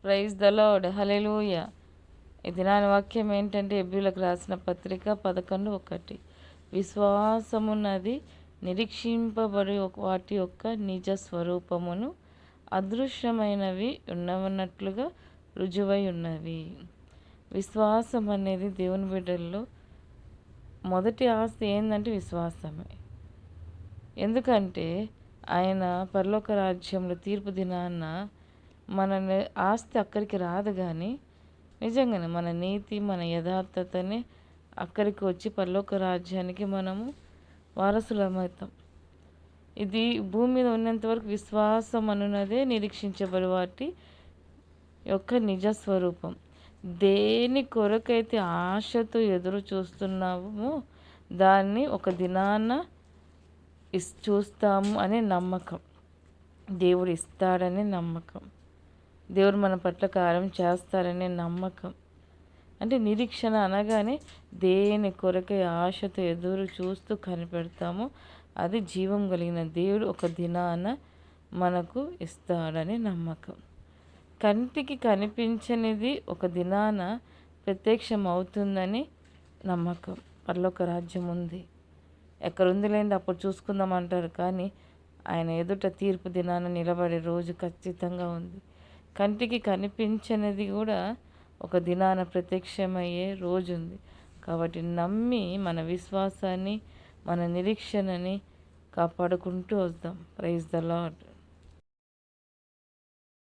Praise the lord. హల్లెలూయా. ఈ దినాని వాక్యం ఏంటంటే ఎబ్రీయులకు రాసిన పత్రిక 11:1. విశ్వాసమున్నది నిరీక్షింపబడి వాటి యొక్క నిజ స్వరూపమును, అదృశ్యమైనవి ఉన్నవన్నట్లుగా రుజువై ఉన్నవి. విశ్వాసం అనేది దేవుని బిడ్డల్లో మొదటి ఆస్తి ఏంటంటే విశ్వాసమే. ఎందుకంటే ఆయన పరలోక రాజ్యంలో తీర్పు దినాన మన ఆస్తి అక్కడికి రాదు, కానీ నిజంగానే మన నీతి, మన యథార్థతనే అక్కడికి వచ్చి పరలోక రాజ్యానికి మనము వారసులమవుతాం. ఇది భూమి మీద ఉన్నంత వరకు విశ్వాసం అనున్నదే నిరీక్షించబడి వాటి యొక్క నిజ స్వరూపం. దేని కొరకైతే ఆశతో ఎదురు చూస్తున్నామో దాన్ని ఒక దినాన చూస్తాము అనే నమ్మకం, దేవుడు ఇస్తాడనే నమ్మకం, దేవుడు మన పట్ల కార్యం చేస్తారనే నమ్మకం. అంటే నిరీక్షణ అనగానే దేని కొరకై ఆశతో ఎదురు చూస్తూ కనిపెడతామో అది జీవం కలిగిన దేవుడు ఒక దినాన మనకు ఇస్తాడని నమ్మకం. కంటికి కనిపించనిది ఒక దినాన ప్రత్యక్షం అవుతుందని నమ్మకం. పరలోక రాజ్యం ఉంది, ఎక్కడుంది లేని అప్పుడు చూసుకుందాం అంటారు, కానీ ఆయన ఎదుట తీర్పు దినాన నిలబడే రోజు ఖచ్చితంగా ఉంది. కంటికి కనిపించనిది కూడా ఒక దినాన ప్రత్యక్షమయ్యే రోజు ఉంది. కాబట్టి నమ్మి మన విశ్వాసాన్ని, మన నిరీక్షణని కాపాడుకుంటూ వద్దాం. Praise the lord.